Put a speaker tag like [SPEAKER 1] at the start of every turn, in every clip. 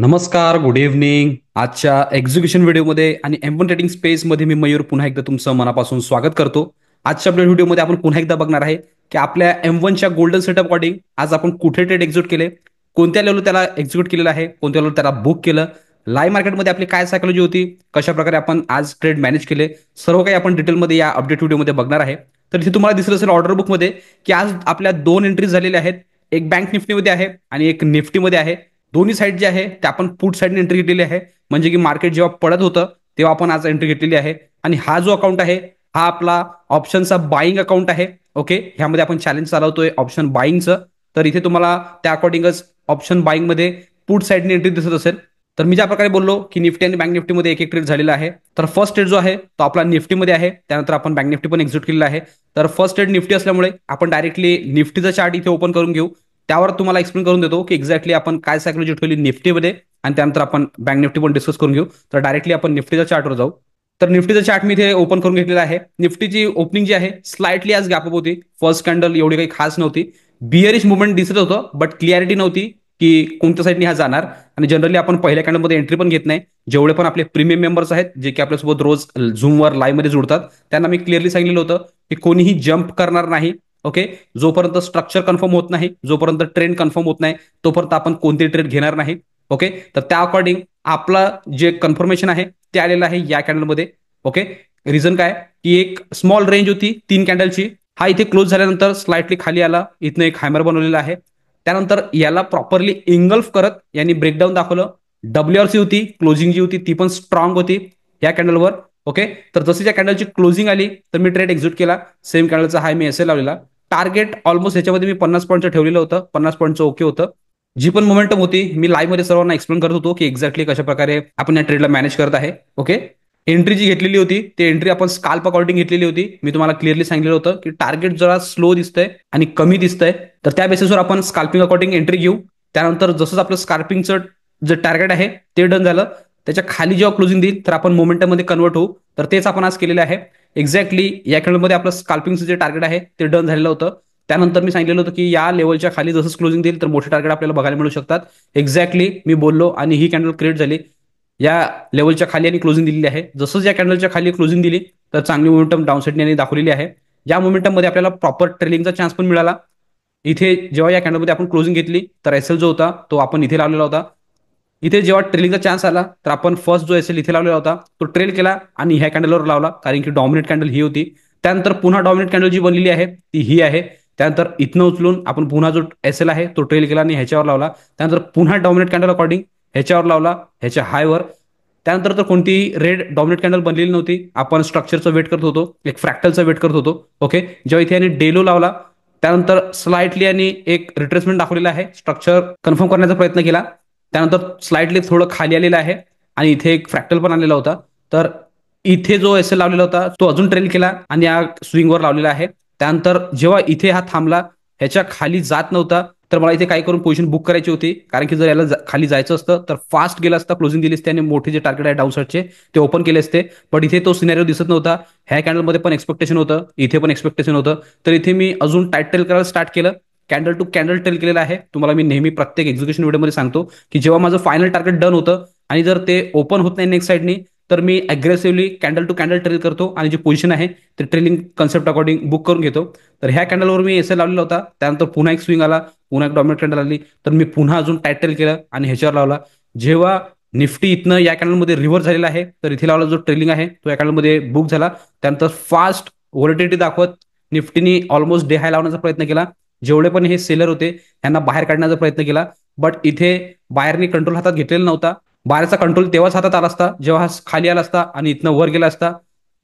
[SPEAKER 1] नमस्कार, good evening. आजच्या execution व्हिडिओमध्ये आणि M1 ट्रेडिंग स्पेसमध्ये मी मयूर पुन्हा एकदा तुमचं मनापासून स्वागत करतो. आजच्या आपल्या व्हिडिओमध्ये आपण पुन्हा एकदा बघणार आहे की आपल्या M1च्या गोल्डन सेटअप अकॉर्डिंग आज आपण कुठे ट्रेड एक्झिक्यूट केले, कोणत्या लेवल त्याला एक्झिक्यूट केलेलं आहे, कोणत्या लेवल त्याला बुक केलं, लाईव्ह मार्केटमध्ये आपली काय सायकोलॉजी होती, कशा प्रकारे आपण आज ट्रेड मॅनेज केले, सर्व काही आपण डिटेलमध्ये या अपडेट व्हिडिओमध्ये बघणार आहे. तर इथे तुम्हाला दिसत असेल ऑर्डर बुकमध्ये की आज आपल्या दोन एंट्रीज झालेल्या आहेत. एक बँक निफ्टीमध्ये आहे आणि एक निफ्टीमध्ये आहे. दोन्ही साईड जे आहे ते आपण पुट साईडने एंट्री घेतलेली आहे, म्हणजे की मार्केट जेव्हा पडत होतं तेव्हा आपण आज एंट्री घेतलेली आहे. आणि हा जो अकाउंट आहे हा आपला ऑप्शनचा बाईंग अकाउंट आहे. ओके, ह्यामध्ये आपण चॅलेंज चालवतोय ऑप्शन बाईंगचं. तर इथे तुम्हाला त्या अकॉर्डिंगच ऑप्शन बाईंगमध्ये पुट साईडने एंट्री दिसत असेल. तर मी ज्या प्रकारे बोललो की निफ्टी आणि बँक निफ्टीमध्ये एक एक ट्रेड झालेला आहे, तर फर्स्ट ट्रेड जो आहे तो आपला निफ्टीमध्ये आहे, त्यानंतर आपण बँक निफ्टी पण एक्झिट केलेला आहे. तर फर्स्ट ट्रेड निफ्टी असल्यामुळे आपण डायरेक्टली निफ्टीचा चार्ट इथे ओपन करून घेऊ. त्यावर तुम्हाला एक्सप्लेन करून देतो की एक्झॅक्टली आपण काय सायकोलॉजी ठेवली निफ्टीमध्ये, आणि त्यानंतर आपण बँक निफ्टी पण डिस्कस करून घेऊ. तर डायरेक्टली आपण निफ्टीच्या चार्टवर जाऊ. तर निफ्टीचा चार्ट मी इथे ओपन करून घेतलेला आहे. निफ्टीची ओपनिंग जी आहे स्लाइटली आज गॅप अप होती. फर्स्ट कॅन्डल एवढी काही खास नव्हती. बिअरिश मुवमेंट दिसत होतं, बट क्लिअरिटी नव्हती की कोणत्या साईडने हा जाणार. आणि जनरली आपण पहिल्या कॅन्डलमध्ये एंट्री पण घेत नाही. जेवढे पण आपले प्रीमियम मेंबर्स आहेत जे की आपल्यासोबत रोज झूमवर लाईव्हमध्ये जुडतात, त्यांना मी क्लिअरली सांगितलेलं होतं की कोणीही जंप करणार नाही. ओके, जोपर्यंत स्ट्रक्चर कन्फर्म होत नाही, जोपर्यंत ट्रेंड कन्फर्म होत नाही, तोपर्यंत आपण कोणते ट्रेड घेणार नाही. ओके, तर त्या अकॉर्डिंग आपलं जे कन्फर्मेशन आहे ते आलेलं आहे या कॅन्डलमध्ये. ओके, रिझन काय की एक स्मॉल रेंज होती 3 कॅन्डलची, हा इथे क्लोज झाल्यानंतर स्लाइटली खाली आला, इथनं एक हॅमर बनवलेला आहे. त्यानंतर याला प्रॉपरली इंगल्फ करत यांनी ब्रेकडाऊन दाखवलं. WRC होती, क्लोजिंग जी होती ती पण स्ट्रॉंग होती या कॅन्डलवर. ओके, तर जशी त्या कॅन्डलची क्लोजिंग आली तर मी ट्रेड एक्झिट केला. सेम कॅन्डलचा हाय मी एस लावलेला. टार्गेट ऑलमोस्ट ह्याच्यामध्ये मी 50 पॉईंटचं ठेवलेलं होतं, 50 पॉईंटचं ओके होतं. जी पण मोमेंटम होती मी लाईव्ह मध्ये सर्वांना एक्सप्लेन करत होतो की एक्झॅक्टली कशा प्रकारे आपण या ट्रेडला मॅनेज करत आहे. ओके, एंट्री जी घेतलेली होती ती एंट्री आपण स्काल्प अकॉर्डिंग घेतलेली होती. मी तुम्हाला क्लिअरली सांगितलं होतं की टार्गेट जरा स्लो दिसतंय आणि कमी दिसतंय, तर त्या बेसिसवर आपण स्काल्पिंग अकॉर्डिंग एंट्री घेऊ. त्यानंतर जसंच आपलं स्काल्पिंगचं जे टार्गेट आहे ते डन झालं, त्याच्या खाली जेव्हा क्लोजिंग देईल तर आपण मोमेंटममध्ये कन्वर्ट होऊ. तर तेच आपण आज केलेलं आहे. एक्झॅक्टली या कॅन्डलमध्ये आपलं स्काल्पिंगचं जे टार्गेट आहे ते डन झालेलं होतं. त्यानंतर मी सांगितलेलं होतं की या लेवलच्या खाली जसं क्लोजिंग देईल तर मोठे टार्गेट आपल्याला बघायला मिळू शकतात. एक्झॅक्टली मी बोललो आणि ही कॅन्डल क्रिएट झाली. या लेवलच्या खाली आणि क्लोजिंग दिलेली आहे. जसंच या कॅन्डलच्या खाली क्लोजिंग दिली तर चांगली मोमेंटम डाऊन साईडने दाखवलेली आहे. या मोमेंटममध्ये आपल्याला प्रॉपर ट्रेलिंगचा चान्स पण मिळाला. इथे जेव्हा या कॅन्डलमध्ये आपण क्लोजिंग घेतली तर एसएल जो होता तो आपण इथे लावलेला होता. इथे जेव्हा ट्रेलिंगचा चान्स आला तर आपण फर्स्ट जो एसएल इथे लावलेला होता तो ट्रेल केला आणि ह्या कॅन्डलवर लावला, कारण की डॉमिनेट कॅन्डल ही होती. त्यानंतर पुन्हा डॉमिनेट कॅन्डल जी बनलेली आहे ती ही आहे. त्यानंतर इथनं उचलून आपण पुन्हा जो एसएल आहे तो ट्रेल केला आणि ह्याच्यावर लावला. त्यानंतर पुन्हा डॉमिनेट कॅन्डल अकॉर्डिंग ह्याच्यावर लावला, ह्याच्या हायवर. त्यानंतर तर कोणतीही रेड डॉमिनेट कॅन्डल बनलेली नव्हती. आपण स्ट्रक्चरचं वेट करत होतो, एक फ्रॅक्टलचं वेट करत होतो. ओके, जेव्हा इथे यांनी डेलो लावला त्यानंतर स्लाइटली आणि एक रिट्रेसमेंट दाखवलेला आहे, स्ट्रक्चर कन्फर्म करण्याचा प्रयत्न केला. त्यानंतर स्लाइटली थोडं खाली आलेलं आहे आणि इथे एक फ्रॅक्टल पण आलेला होता. तर इथे जो एस एल लावलेला होता तो अजून ट्रेल केला आणि या स्विंगवर लावलेला आहे. त्यानंतर जेव्हा इथे हा थांबला, ह्याच्या खाली जात नव्हता, तर मला इथे काय करून पोझिशन बुक करायची होती, कारण की जर याला खाली जायचं असतं तर फास्ट गेलं असतं, क्लोजिंग दिली असते आणि मोठे जे टार्गेट आहे डाऊन साईडचे ते ओपन केले असते. पण इथे तो सिनेरिओ दिसत नव्हता. ह्या कॅन्डलमध्ये पण एक्सपेक्टेशन होतं, इथे पण एक्सपेक्टेशन होतं. तर इथे मी अजून टाईट ट्रेल करायला स्टार्ट केलं. कॅन्डल टू कॅन्डल ट्रेल केलेला आहे. तुम्हाला मी नेहमी प्रत्येक एक्झिक्युशन व्हिडिओमध्ये सांगतो की जेव्हा माझं फायनल टार्गेट डन होतं आणि जर ते ओपन होत नाही नेक्स्ट साईडनी तर मी aggressively candle to candle trail करतो आणि जी पोझिशन आहे ते ट्रेलिंग कन्सेप्ट अकॉर्डिंग बुक करून घेतो. तर ह्या कॅन्डलवर मी एस एल लावलेला होता. त्यानंतर पुन्हा एक स्विंग आला, पुन्हा एक डॉमिनेट कॅन्डल आली, तर मी पुन्हा अजून टाईट ट्रेल केलं आणि ह्याच्यावर लावला. जेव्हा निफ्टी इथनं या कॅन्डलमध्ये रिव्हर्स झालेला आहे तर इथे लावला जो ट्रेलिंग आहे तो या कॅन्डलमध्ये बुक झाला. त्यानंतर फास्ट व्हॉलेटिलिटी दाखवत निफ्टीने ऑलमोस्ट डे हाय लावण्याचा प्रयत्न केला. जेवढे पण हे सेलर होते यांना बाहेर काढण्याचा प्रयत्न केला, बट इथे बाहेरनी कंट्रोल हातात घेतलेला नव्हता. बाहेरचा कंट्रोल तेव्हाच हातात आला असता जेव्हा हा खाली आला असता आणि इथनं वर गेला असता.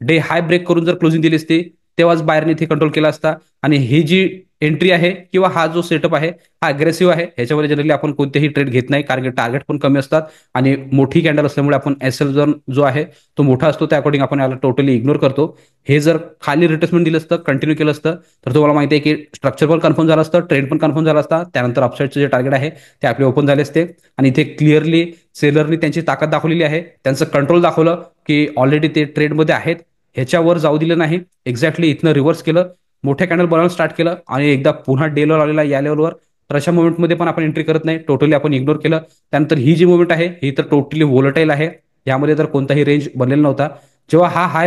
[SPEAKER 1] डे हाय ब्रेक करून जर क्लोजिंग दिली असती तेव्हाच बाहेरने इथे कंट्रोल केला असता. आणि ही जी एंट्री आहे किंवा हा जो सेटअप आहे हा अग्रेसिव्ह आहे. ह्याच्यामध्ये जनरली आपण कोणतेही ट्रेड घेत नाही, कारण की टार्गेट पण कमी असतात आणि मोठी कॅन्डल असल्यामुळे आपण एसएल जो आहे तो मोठा असतो, त्या अकॉर्डिंग आपण याला टोटली इग्नोर करतो. हे जर खाली रिट्रेसमेंट दिलं असतं, कंटिन्यू केलं असतं, तर तुम्हाला माहिती आहे की स्ट्रक्चर पण कन्फर्म झालं असतं, ट्रेंड पण कन्फर्म झाला असता. त्यानंतर अपसाईडचं जे टार्गेट आहे ते आपले ओपन झाले असते. आणि इथे क्लिअरली सेलरनी त्यांची ताकद दाखवलेली आहे, त्यांचं कंट्रोल दाखवलं की ऑलरेडी ते ट्रेडमध्ये आहेत, ह्याच्यावर जाऊ दिलं नाही. एक्झॅक्टली इथनं रिव्हर्स केलं, मोठ्या कॅन्डल बनवायला स्टार्ट केलं आणि एकदा पुन्हा डेलो लावलेला या लेवलवर. तर अशा मोमेंटमध्ये पण आपण एंट्री करत नाही, टोटली आपण इग्नोर केलं. त्यानंतर ही जी मोमेंट आहे ही तर टोटली वोलटाईल आहे. यामध्ये तर कोणताही रेंज बनलेला नव्हता. जेव्हा हा हाय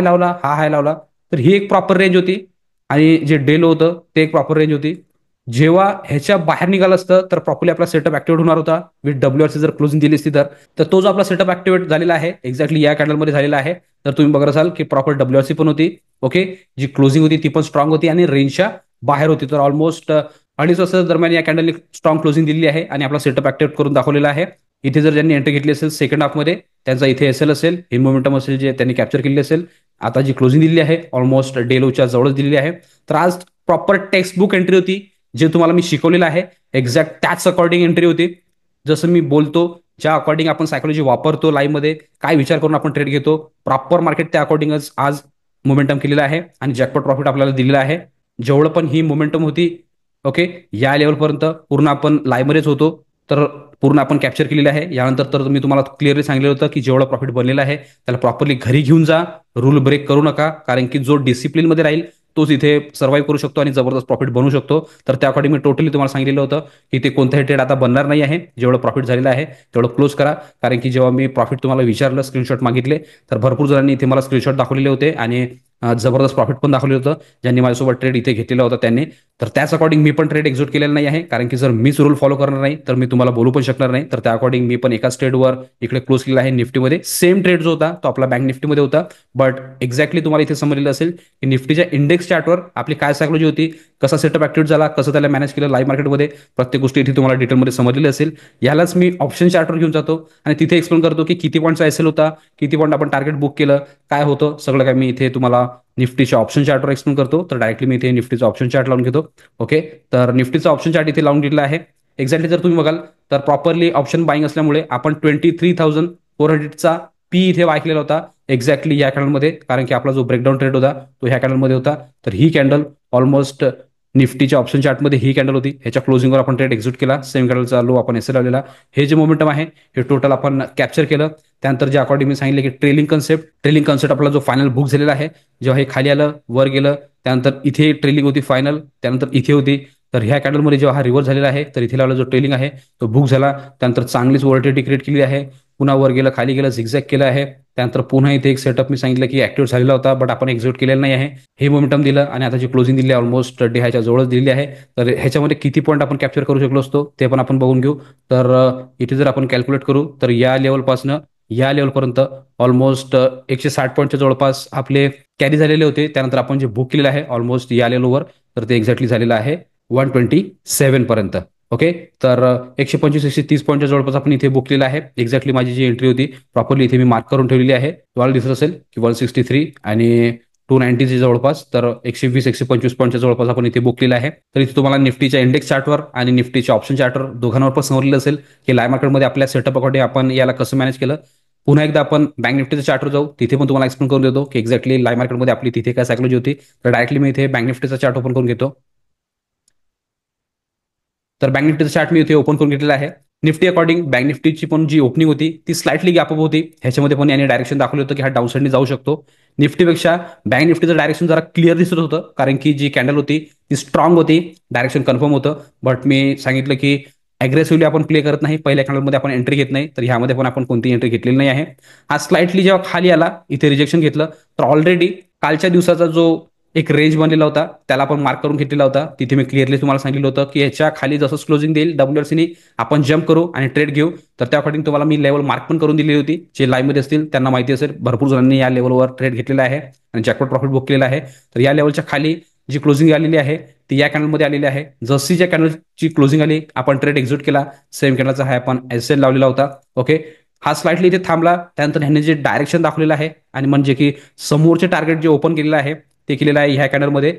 [SPEAKER 1] लावला तर ही एक प्रॉपर रेंज होती आणि जे डेल होतं ते एक प्रॉपर रेंज होती. जेव्हा ह्याच्या बाहेर निघालं असतं तर प्रॉपरली आपला सेटअप ऍक्टिवेट होणार होता. विथ डब्ल्यूआरसी जर क्लोजिंग दिली असती तर तो जो आपला सेटअप ऍक्टिवेट झालेला आहे एक्झॅक्टली या कॅन्डलमध्ये झालेला आहे. तर तुम्ही बघत असाल की प्रॉपर डब्ल्यूआरसी पण होती. ओके, जी क्लोजिंग होती ती पण स्ट्रॉंग होती आणि रेंजच्या बाहेर होती. तर ऑलमोस्ट 2.5 वाजता दरम्यान या कॅन्डलने स्ट्रॉंग क्लोजिंग दिलेली आहे आणि आपला सेटअप ऍक्टिवेट करून दाखवलेला आहे. इथे जर ज्यांनी एंट्री घेतली असेल सेकंड हाफमध्ये त्यांचा इथे एसएल असेल, इन मोमेंटम असेल जे त्यांनी कॅप्चर केलेली असेल. आता जी क्लोजिंग दिलेली आहे ऑलमोस्ट डेलोच्या जवळच दिलेली आहे. तर आज प्रॉपर टेक्स्ट बुक एंट्री होती. जे तुम्हाला मी शिकवलेलं आहे एक्झॅक्ट त्याच अकॉर्डिंग एंट्री होती. जसं मी बोलतो ज्या अकॉर्डिंग आपण सायकोलॉजी वापरतो लाईव्हमध्ये, काय विचार करून आपण ट्रेड घेतो, प्रॉपर मार्केट त्या अकॉर्डिंगच आज मोमेंटम केलेला आहे आणि जॅकपॉट प्रॉफिट आपल्याला दिलेला आहे. जेवढं पण ही मोमेंटम होती ओके, या लेवलपर्यंत पूर्ण आपण लाईव्हमध्येच होतो. तर पूर्ण आपण कॅप्चर केलेले आहे. यानंतर तर मी तुम्हाला क्लिअरली सांगितलं होतं की जेवढं प्रॉफिट बनलेलं आहे त्याला प्रॉपरली घरी घेऊन जा, रूल ब्रेक करू नका. कारण की जो डिसिप्लिनमध्ये राहील तोच इथे सर्व्हाइव्ह करू शकतो आणि जबरदस्त प्रॉफिट बनवू शकतो. तर त्या अकॉर्डिंग मी टोटली तुम्हाला सांगितलेलं होतं की ते कोणताही ट्रेड आता बनणार नाही आहे. जेवढं प्रॉफिट झालेलं आहे तेवढं क्लोज करा. कारण की जेव्हा मी प्रॉफिट तुम्हाला विचारलं, स्क्रीनशॉट मागितले, तर भरपूर जणांनी इथे मला स्क्रीनशॉट दाखवलेले होते आणि जबरदस्त प्रॉफिट पण दाखवलं होतं ज्यांनी माझ्यासोबत ट्रेड इथे घेतलेला होता त्यांनी. तर त्याच अकॉर्डिंग मी पण ट्रेड एक्झिक्यूट केलेला नाही आहे. कारण की जर मीच रूल फॉलो करणार नाही तर मी तुम्हाला बोलू पण शकणार नाही. तर त्या अकॉर्डिंग मी पण एकाच ट्रेडवर इकडे क्लोज केलेला आहे निफ्टीमध्ये. सेम ट्रेड जो होता तो आपला बँक निफ्टीमध्ये होता. बट एक्झॅक्टली तुम्हाला इथे समजलेलं असेल की निफ्टीच्या इंडेक्स चार्टवर आपली काय सायकोलॉजी होती, कसा सेटअप ऍक्टिव्ह झाला, कसं त्याला मॅनेज केलं लाईव्ह मार्केटमध्ये, प्रत्येक गोष्टी इथे तुम्हाला डिटेलमध्ये समजलेली असेल. यालाच मी ऑप्शन चार्टवर घेऊन जातो आणि तिथे एक्सप्लेन करतो की किती पॉईंटचा एसएल होता, किती पॉईंट आपण टार्गेट बुक केलं, काय होतं सगळं काय मी इथे तुम्हाला निफ्टीच्या ऑप्शन चार्टवर एक्सप्लेन करतो. तर डायरेक्टली मी इथे निफ्टीचा ऑप्शन चार्ट लावून घेतो. ओके, तर निफ्टीचा ऑप्शन चार्ट इथे लावून घेतला आहे. एक्झॅक्टली जर तुम्ही बघाल तर प्रॉपरली ऑप्शन बाईंग असल्यामुळे आपण 23,400चा पी इथे वायकलेला होता एक्झॅक्टली या कॅनलमध्ये. कारण की आपला जो ब्रेकडाऊन ट्रेड होता तो ह्या कॅनलमध्ये होता. तर ही कॅन्डल ऑलमोस्ट निफ्टीच्या ऑप्शन चार्टमध्ये ही कॅन्डल होती. ह्याच्या क्लोजिंगवर आपण ट्रेड एक्झिक्यूट केला. सेम कॅन्डलचा लो आपण एसएल लावलेला. हे जे मोमेंटम आहे हे टोटल आपण कॅप्चर केलं. त्यानंतर जे अकॉर्डिंग मी सांगितलं की ट्रेलिंग कन्सेप्ट आपला जो फायनल बुक झालेला आहे, जेव्हा हे खाली आलं वर गेलं त्यानंतर इथे ट्रेलिंग होती फायनल, त्यानंतर इथे होती. तर ह्या कॅन्डलमध्ये जेव्हा हा रिव्हर्स झालेला आहे तर इथे लावला जो ट्रेलिंग आहे तो बुक झाला. त्यानंतर चांगलीच वॉलिटिलिटी क्रिएट केली आहे. पुन्हा वर गेलं, खाली गेलं, झिगझॅग केलं आहे. त्यानंतर पुन्हा इथे एक सेटअप मी सांगितलं की ऍक्टिव्ह झालेला होता बट आपण एक्झिक्यूट केलेला नाही आहे. हे मोमेंटम दिलं आणि आता जी क्लोजिंग दिली आहे ऑलमोस्ट डे ह्याच्या जवळच दिलेली आहे. तर ह्याच्यामध्ये किती पॉईंट आपण कॅप्चर करू शकलो असतो ते पण आपण बघून घेऊ. तर इथे जर आपण कॅल्क्युलेट करू तर या लेवलपासनं या लेवलपर्यंत ऑलमोस्ट 160 पॉईंटच्या जवळपास आपले कॅरी झालेले होते. त्यानंतर आपण जे बुक केलेलं आहे ऑलमोस्ट या लेवलवर तर ते एक्झॅक्टली झालेलं आहे 127 पर्यंत. ओके, तर 125-130 पॉईंटच्या जवळपास आपण इथे बुक केलेलं आहे. एक्झॅक्टली माझी जी एंट्री होती प्रॉपरली इथे मी मार्क करून ठेवलेली आहे. तुम्हाला दिसत असेल की 163 आणि 290 जवळपास, तर 120-125 पॉईंटच्या जवळपास आपण इथे बुक केलेलं आहे. तर इथे तुम्हाला निफ्टीच्या इंडेक्स चार्टवर आणि निफ्टीच्या ऑप्शन चार्टवर दोघांवर पण समजलेलं असेल की लाईव्ह मार्केटमध्ये आपल्या सेटअप अकॉर्डिंग आपण याला कसं मॅनेज केलं. पुन्हा एकदा आपण बँक निफ्टीच्या चार्टवर जाऊ, तिथे पण तुम्हाला एक्सप्लेन करून देतो की एक्झॅक्टली लाईव्ह मार्केटमध्ये आपली तिथे काय सायकोलॉजी होती. तर डायरेक्टली मी इथे बँक निफ्टीचा चार्ट ओपन करून घेतो. तर बँक निफ्टीचा चार्ट मी इथे ओपन करून घेतलेला आहे. निफ्टी अकॉर्डिंग बँक निफ्टीची पण जी ओपनिंग होती ती स्लाइटली गॅप अप होती. ह्याच्यामध्ये पण याने डायरेक्शन दाखवलं होतं की हा डाऊन साईडने जाऊ शकतो. निफ्टीपेक्षा बँक निफ्टीचं डायरेक्शन जरा क्लिअर दिसत होतं कारण की जी कॅन्डल होती ती स्ट्रॉंग होती, डायरेक्शन कन्फर्म होतं. बट मी सांगितलं की अग्रेसिव्हली आपण प्ले करत नाही, पहिल्या कॅन्डलमध्ये आपण एंट्री घेत नाही. तर ह्यामध्ये पण आपण कोणती एंट्री घेतलेली नाही आहे. हा स्लाइटली जेव्हा खाली आला इथे रिजेक्शन घेतलं तर ऑलरेडी कालच्या दिवसाचा जो एक रेंज बनलेला होता त्याला आपण मार्क करून घेतलेला होता. तिथे मी क्लिअरली तुम्हाला सांगितलं होतं की ह्याच्या खाली जसं क्लोजिंग देईल डब्ल्यूआरसीनी आपण जम्प करू आणि ट्रेड घेऊ. तर त्या अकॉर्डिंग तुम्हाला मी लेवल मार्क पण करून दिलेली होती. जे लाईव्हमध्ये असतील त्यांना माहिती असेल, भरपूर जणांनी या लेवलवर ट्रेड घेतलेला आहे आणि जॅकपॉट प्रॉफिट बुक केलेला आहे. तर या लेवलच्या खाली जी क्लोजिंग आलेली आहे ती या कॅनलमध्ये आलेली आहे. जशी ज्या कॅनलची क्लोजिंग आली आपण ट्रेड एक्झिक्यूट केला. सेम कॅनलचा हा आपण एसएल लावलेला होता. ओके, हा स्लाइटली इथे थांबला. त्यानंतर ह्याने जे डायरेक्शन दाखवलेलं आहे आणि म्हणजे की समोरचे टार्गेट जे ओपन केलेलं आहे ते केलेलं आहे ह्या कॅनलमध्ये.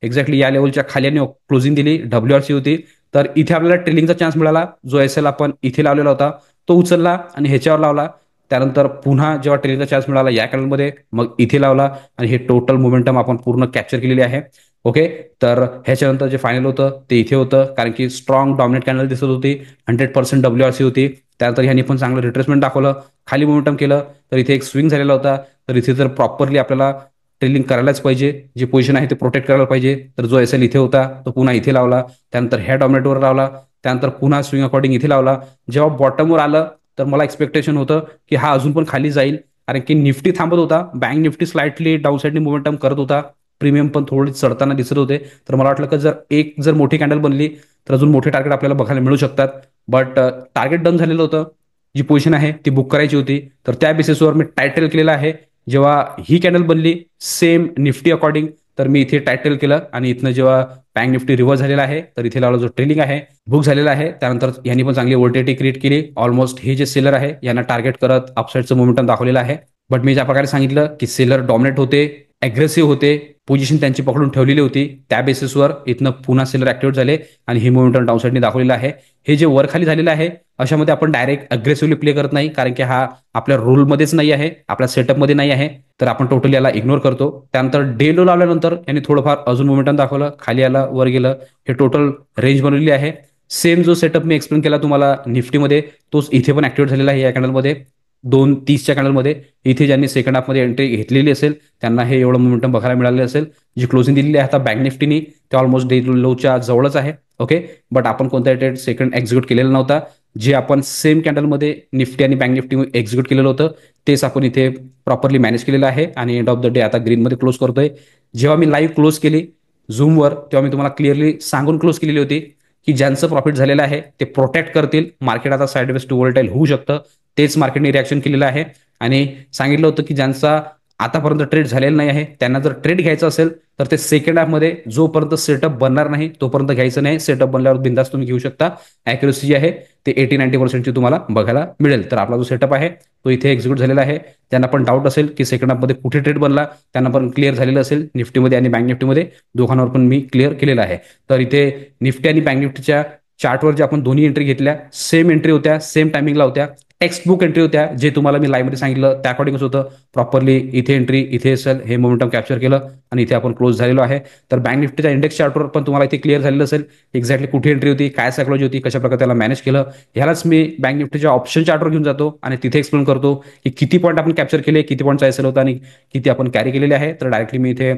[SPEAKER 1] एक्झॅक्टली या लेवलच्या खाली क्लोजिंग दिली, डब्ल्यूआरसी होती. तर इथे आपल्याला ट्रेलिंगचा चान्स मिळाला. जो एसएल आपण इथे लावलेला होता तो उचलला आणि ह्याच्यावर लावला. त्यानंतर पुन्हा जेव्हा ट्रेलिंगचा चान्स मिळाला या कॅनलमध्ये मग इथे लावला आणि हे टोटल मोमेंटम आपण पूर्ण कॅप्चर केलेली आहे. ओके, तर ह्याच्यानंतर जे फायनल होतं ते इथे होतं कारण की स्ट्रॉंग डॉमिनेट कॅनल दिसत होती, 100% डब्ल्यूआरसी होती. त्यानंतर ह्यांनी पण चांगलं रिट्रेसमेंट दाखवलं, खाली मोमेंटम केलं. तर इथे एक स्विंग झालेला होता. तर इथे तर प्रॉपरली आपल्याला ट्रेलिंग करायलाच पाहिजे. जे पोझिशन आहे ते प्रोटेक्ट करायला पाहिजे. तर जो एस एल इथे होता तो पुन्हा इथे लावला, त्यानंतर ह्या डॉमिनेटवर लावला, त्यानंतर पुन्हा स्विंग अकॉर्डिंग इथे लावला. जेव्हा बॉटमवर आलं तर मला एक्सपेक्टेशन होतं की हा अजून पण खाली जाईल, कारण की निफ्टी थांबत होता, बँक निफ्टी स्लाइटली डाऊन साईडनी मोमेंटम करत होता, प्रीमियम पण थोडी चढताना दिसत होते. तर मला वाटलं की जर मोठी कॅन्डल बनली तर अजून मोठे टार्गेट आपल्याला बघायला मिळू शकतात. बट टार्गेट डन झालेलं होतं. जी पोझिशन आहे ती बुक करायची होती, तर त्या बेसिसवर मी टायटल केलेलं आहे. जेव्हा ही कॅन्डल बनली सेम निफ्टी अकॉर्डिंग, तर मी इथे टायटल केलं आणि इथनं जेव्हा बँक निफ्टी रिव्हर्स झालेला आहे तर इथे लावला जो ट्रेलिंग आहे बुक झालेला आहे. त्यानंतर यांनी पण चांगली व्होल्टिलिटी क्रिएट केली. ऑलमोस्ट हे जे सेलर आहे यांना टार्गेट करत अपसाईडचं मोमेंटम दाखवलेलं आहे. बट मी ज्या प्रकारे सांगितलं की सेलर डॉमिनेट होते, अग्रेसिव्ह होते, पोझिशन त्यांची पकडून ठेवलेली होती, त्या बेसिसवर इथनं पुन्हा सेलर ऍक्टिव्हेट झाले आणि हे मोमेंटम डाऊन साईडने दाखवलेलं आहे. हे जे वर खाली झालेलं आहे अशामध्ये आपण डायरेक्ट अग्रेसिव्हली प्ले करत नाही, कारण की हा आपल्या रूलमध्येच नाही आहे, आपल्या सेटअपमध्ये नाही आहे. तर आपण टोटली याला इग्नोर करतो. त्यानंतर डे लो लावल्यानंतर यांनी थोडंफार अजून मोमेंटम दाखवलं, खाली आला, वर गेलं. हे टोटल रेंज बनवलेली आहे. सेम जो सेटअप मी एक्सप्लेन केला तुम्हाला निफ्टीमध्ये तोच इथे पण ऍक्टिव्हेट झालेला आहे या कॅनलमध्ये. 2:30च्या कॅनलमध्ये इथे ज्यांनी सेकंड हाफमध्ये एंट्री घेतलेली असेल त्यांना हे एवढं मोमेंटम बघायला मिळाले असेल. जी क्लोजिंग दिलेली आहे आता बँक निफ्टीनी ते ऑलमोस्ट डे लोच्या जवळच आहे. ओके, बट आपण कोणत्या ट्रेड सेकंड एक्झिक्यूट केलेला नव्हता. जे आपण सेम कॅन्डलमध्ये निफ्टी आणि बँक निफ्टी एक्झिक्यूट केलेलं होतं तेच आपण इथे प्रॉपरली मॅनेज केलेलं आहे आणि एंड ऑफ द डे आता ग्रीनमध्ये क्लोज करतोय. जेव्हा मी लाईव्ह क्लोज केली झूमवर तेव्हा मी तुम्हाला क्लिअरली सांगून क्लोज केलेली होती की ज्यांचं प्रॉफिट झालेलं आहे ते प्रोटेक्ट करतील. मार्केट आता साईडवेज टू वोल्टाईल होऊ शकतं, तेच मार्केटने रिॲक्शन केलेलं आहे. आणि सांगितलं होतं की ज्यांचा आतापर्यंत ट्रेड झालेला नाही आहे त्यांना जर ट्रेड घ्यायचं असेल तर ते सेकंड हाफमध्ये जोपर्यंत सेटअप बनणार नाही तोपर्यंत घ्यायचं नाही. सेटअप बनल्यावर बिंदास तुम्ही घेऊ शकता. ॲक्युरसी जी आहे ते 80-90% तुम्हाला बघायला मिळेल. तर आपला जो सेटअप आहे तो इथे एक्झिक्यूट झालेला आहे. ज्यांना पण डाऊट असेल की सेकंड हाफमध्ये कुठे ट्रेड बनला त्यांना पण क्लिअर झालेलं असेल. निफ्टीमध्ये आणि बँक निफ्टीमध्ये दोघांवर पण मी क्लिअर केलेलं आहे. तर इथे निफ्टी आणि बँक निफ्टीच्या चार्टवर जे आपण दोन्ही एंट्री घेतल्या सेम एंट्री होत्या, सेम टायमिंगला होत्या, टेक्स्ट बुक एंट्री होत्या. जे तुम्हाला मी लाईव्हमध्ये सांगितलं त्या अकॉर्डिंगच होतं. प्रॉपरली इथे एंट्री, इथे असेल, हे मोमेंटम कॅप्चर केलं आणि इथे आपण क्लोज झालेलो आहे. तर बँक निफ्टीच्या इंडेक्स चार्टवर पण तुम्हाला इथे क्लिअर झालेलं असेल एक्झॅक्टली कुठे एंट्री होती, काय सायकॉलॉजी होती, कशा प्रकारे त्याला मॅनेज केलं. ह्यालाच मी बँक निफ्टीच्या ऑप्शन चार्टवर घेऊन जातो आणि तिथे एक्सप्लेन करतो की किती पॉईंट आपण कॅप्चर केले, किती पॉईंटचा एसएल होता आणि किती आपण कॅरी केलेले आहे. तर डायरेक्टली मी इथे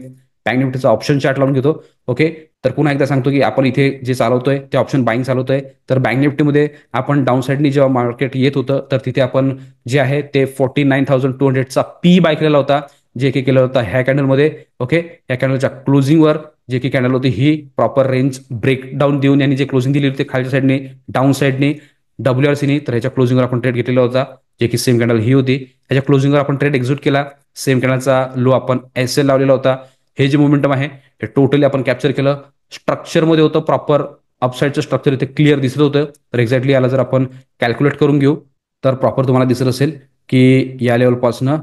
[SPEAKER 1] बँक निफ्टीचा ऑप्शन चार्ट लावून घेतो. ओके, तर पुन्हा एकदा सांगतो की आपण इथे जे चालवतोय ते ऑप्शन बाईंग चालवतोय. तर बँक निफ्टीमध्ये आपण डाऊन साईडनी जेव्हा मार्केट येत होतं तर तिथे आपण जे आहे ते 49,200चा पी बाय केलेला होता, जे की केलं होतं ह्या कॅन्डलमध्ये. ओके, ह्या कॅन्डलच्या क्लोजिंगवर जे की कॅन्डल होती ही प्रॉपर रेंज ब्रेकडाऊन देऊन यांनी जे क्लोजिंग दिली होती खालच्या साईडने डाऊन साईडने WRCनी, तर ह्याच्या क्लोजिंगवर आपण ट्रेड घेतलेला होता, जे की सेम कॅन्डल ही होती. ह्याच्या क्लोजिंगवर आपण ट्रेड एक्झिक्यूट केला. सेम कॅन्डलचा लो आपण एसएल लावलेला होता. हे जे मोमेंटम आहे हे टोटली आपण कॅप्चर केलं. स्ट्रक्चरमध्ये होतं प्रॉपर, अपसाईडचं स्ट्रक्चर इथे क्लिअर दिसत होतं. तर एक्झॅक्टली याला जर आपण कॅल्क्युलेट करून घेऊ तर प्रॉपर तुम्हाला दिसत असेल की या लेवलपासनं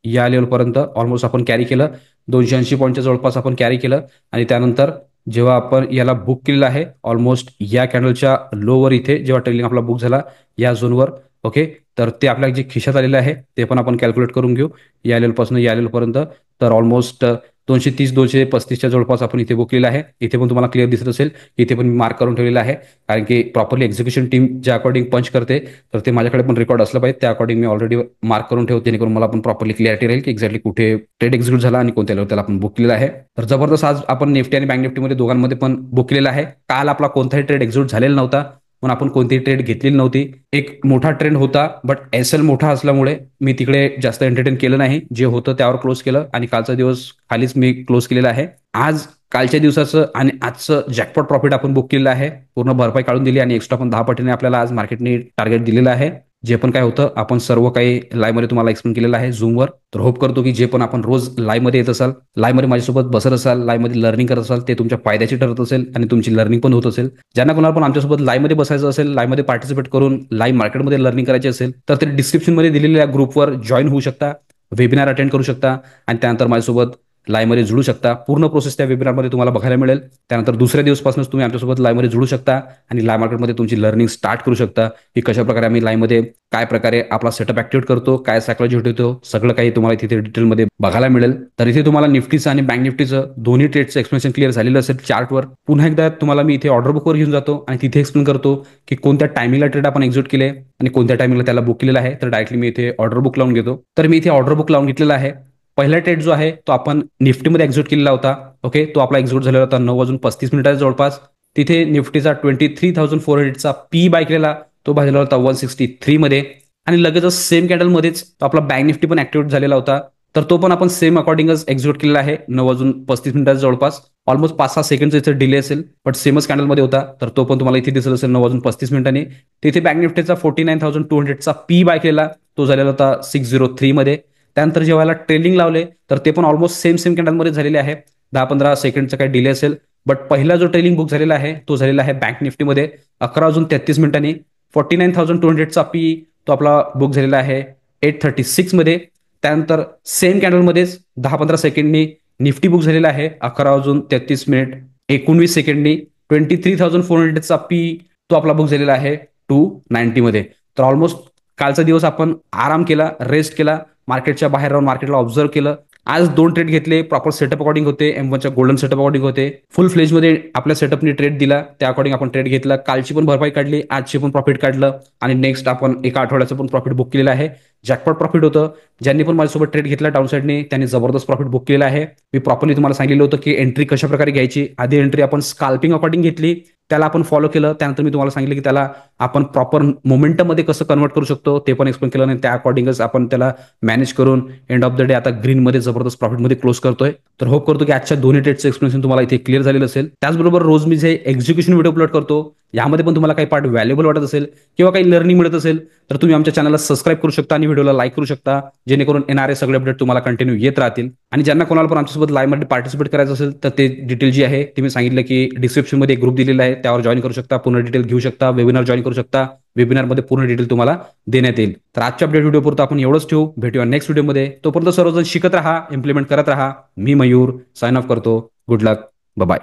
[SPEAKER 1] या लेवलपर्यंत ऑलमोस्ट आपण कॅरी केलं. 280 पॉईंटच्या जवळपास आपण कॅरी केलं आणि त्यानंतर जेव्हा आपण याला बुक केलेलं आहे ऑलमोस्ट या कॅन्डलच्या लोवर इथे जेव्हा ट्रेलिंग आपला बुक झाला या झोनवर. ओके, तर ते आपल्या जे खिशात आलेलं आहे ते पण आपण कॅल्क्युलेट करून घेऊ या लेवलपासून या लेवलपर्यंत. तर ऑलमोस्ट 230-235च्या जवळपास आपण इथे बुक केलेलं आहे. इथे पण तुम्हाला क्लिअर दिसत असेल, इथे पण मी मार्क करून ठेवलेलं आहे, कारण की प्रॉपरली एक्झिक्युशन टीम ज्या अकॉर्डिंग पंच करते तर ते माझ्याकडे पण रेकॉर्ड असलं पाहिजे. त्या अकॉर्डिंग मी ऑलरेडी मार्क करून ठेवतो, जेणेकरून मला पण प्रॉपरली क्लिअरिटी राहील की एक्झॅक्टली कुठे ट्रेड एक्झिक्यूट झाला आणि कोणत्या लेवल त्याला आपण बुक केलेला आहे. तर जबरदस्त आज आपण निफ्टी आणि बँक निफ्टीमध्ये दोघांमध्ये पण बुक केलेला आहे. काल आपला कोणताही ट्रेड एक्झिक्यूट झालेला नव्हता, म्हणून आपण कोणतीही ट्रेड घेतलेली नव्हती. एक मोठा ट्रेंड होता बट एसएल मोठा असल्यामुळे मी तिकडे जास्त एंटरटेन केलं नाही. जे होतं त्यावर क्लोज केलं आणि कालचा दिवस खालीच मी क्लोज केलेला आहे. आज कालच्या दिवसाचं आणि आजचं जॅकपॉट प्रॉफिट आपण बुक केलेलं आहे, पूर्ण भरपाई काढून दिली आणि एक्स्ट्रा पण 10 पटीने आपल्याला आज मार्केटने टार्गेट दिलेलं आहे. जे पण काय होतं आपण सर्व काही लाईव्हमध्ये तुम्हाला एक्सप्लेन केलेलं आहे झूमवर. तर होप करतो की जे पण आपण रोज लाईव्हमध्ये येत असाल, लाईव्हमध्ये माझ्यासोबत बसत असाल, लाईव्हमध्ये लर्निंग करत असाल, ते तुमच्या फायद्याची ठरत असेल आणि तुमची लर्निंग पण होत असेल. ज्यांना कोणाला पण आमच्यासोबत लाईव्हमध्ये बसायचं असेल, लाईव्हमध्ये पार्टिसिपेट करून लाईव्ह मार्केटमध्ये लर्निंग करायची असेल तर ते डिस्क्रिप्शनमध्ये दिलेल्या ग्रुपवर जॉईन होऊ शकता, वेबिनार अटेंड करू शकता आणि त्यानंतर माझ्यासोबत लाईव्हमध्ये जुळू शकता. पूर्ण प्रोसेस त्या वेबिनारमध्ये तुम्हाला बघायला मिळेल. त्यानंतर दुसऱ्या दिवसपासूनच तुम्ही आमच्यासोबत लाईव्हमध्ये जुळू शकता आणि लाईव्ह मार्केटमध्ये तुमची लर्निंग स्टार्ट करू शकता की कशा प्रकारे आम्ही लाईव्हमध्ये काय प्रकारे आपला सेटअप ऍक्टिव्हेट करतो, काय सायकॉलॉजी होतो, सगळं काही तुम्हाला तिथे डिटेलमध्ये बघायला मिळेल. तर इथे तुम्हाला निफ्टीचं आणि बँक निफ्टीचं दोन्ही ट्रेडचं एक्सप्लेनेशन क्लिअर झालेलं असेल चार्टवर. पुन्हा एकदा तुम्हाला मी इथे ऑर्डर बुकवर घेऊन जातो आणि तिथे एक्सप्लेन करतो की कोणत्या टायमिंगला ट्रेड आपण एक्झिक्यूट केले आणि कोणत्या टायमिंगला त्याला बुक केलेलं आहे. तर डायरेक्टली मी इथे ऑर्डर बुक लावून घेतो. तर मी इथे ऑर्डर बुक लावून घेतलेलं आहे. पहिला ट्रेड जो आहे तो आपण निफ्टीमध्ये एक्झिक्यूट केलेला होता. ओके, तो आपला एक्झिक्यूट झालेला होता 9:35 जवळपास. तिथे निफ्टीचा 23,400चा पी बाय केलेला, तो झालेला होता 163 मध्ये. आणि लगेचच सेम कॅन्डलमध्येच आपला बँक निफ्टी पण ऍक्टिव्हेट झालेला होता. तर तो पण आपण सेम अकॉर्डिंगच एक्झिक्यूट केलेला आहे 9:35 जवळपास. ऑलमोस्ट 5-6 सेकंडचा इथे डिले असेल, बट सेमच कॅन्डलमध्ये होता. तर तो पण तुम्हाला इथे दिसत असेल 9:35. तिथे बँक निफ्टीचा 49,200चा पी बाय केलेला, तो झालेला होता 603 मध्ये. त्यानंतर जेव्हा ट्रेलिंग लावले तर ते पण ऑलमोस्ट सेम सेम कॅन्डलमध्ये झालेले आहे. 10-15 सेकंडचा काही डिले असेल, बट पहिला जो ट्रेलिंग बुक झालेला आहे तो झालेला आहे बँक निफ्टीमध्ये 11:33. 49,200चा पी तो आपला बुक झालेला आहे 836 मध्ये. त्यानंतर सेम कॅन्डलमध्येच 10-15 सेकंडनी निफ्टी बुक झालेला आहे 11:33 19 सेकंडनी. 23,400चा पी तो आपला बुक झालेला आहे 290 मध्ये. तर ऑलमोस्ट कालचा दिवस आपण आराम केला, रेस्ट केला, मार्केटच्या बाहेर राहून मार्केटला ऑब्झर्व केलं. आज 2 ट्रेड घेतले, प्रॉपर सेटअप अकॉर्डिंग होते, M1च्या गोल्डन सेटअप अकॉर्डिंग होते. फुल फ्लेजमध्ये आपल्या सेटअपनी ट्रेड दिला, त्या अकॉर्डिंग आपण ट्रेड घेतला. कालची पण भरपाई काढली, आजची पण प्रॉफिट काढलं आणि नेक्स्ट आपण एका आठवड्याचं पण प्रॉफिट बुक केलेलं आहे. जॅकपॉट प्रॉफिट होतं. ज्यांनी पण माझ्यासोबत ट्रेड घेतला डाऊन साईडने त्यांनी जबरदस्त प्रॉफिट बुक केलेला आहे. मी प्रॉपरली तुम्हाला सांगितलं होतं की एंट्री कशा प्रकारे घ्यायची. आधी एंट्री आपण स्काल्पिंग अकॉर्डिंग घेतली, त्याला आपण फॉलो केलं. त्यानंतर मी तुम्हाला सांगितलं की त्याला आपण प्रॉपर मोमेंटममध्ये कसं कन्वर्ट करू शकतो ते पण एक्सप्लेन केलं, आणि त्या अकॉर्डिंगच आपण त्याला मॅनेज करून एंड ऑफ द डे आता ग्रीनमध्ये जबरदस्त प्रॉफिटमध्ये क्लोज करतोय. तर होप करतो की आजच्या दोन्ही ट्रेडचं एक्सप्लेनेशन तुम्हाला इथे क्लिअर झालेलं असेल. त्याचबरोबर रोज मी जे एक्झिक्युशन व्हिडिओ अपलोड करतो यामध्ये पण तुम्हाला काही पार्ट व्हॅल्युएबल वाटत असेल किंवा काही लर्निंग मिळत असेल तर तुम्ही आमच्या चॅनलला सबस्क्राईब करू शकता आणि व्हिडिओला लाईक करू शकता, जेणेकरून येणारे सगळे अपडेट तुम्हाला कंटिन्यू येत राहतील. आणि ज्यांना कोणाला पण आमच्यासोबत लाईव्हमध्ये पार्टिसिपेट करायचं असेल तर ते डिटेल जी आहे ती मी सांगितलं की डिस्क्रिप्शनमध्ये एक ग्रुप दिलेला आहे, त्यावर जॉईन करू शकता, पूर्ण डिटेल घेऊ शकता, वेबिनार जॉईन करू शकता. वेबिनारमध्ये पूर्ण डिटेल तुम्हाला देण्यात येईल. तर आजच्या अपडेट व्हिडिओ पुरतं आपण एवढंच ठेवू. भेटूया नेक्स्ट व्हिडिओमध्ये. तोपर्यंत सर्वजण शिकत राहा, इम्प्लिमेंट करत राहा. मी मयूर साइन ऑफ करतो. गुड लक, बाय.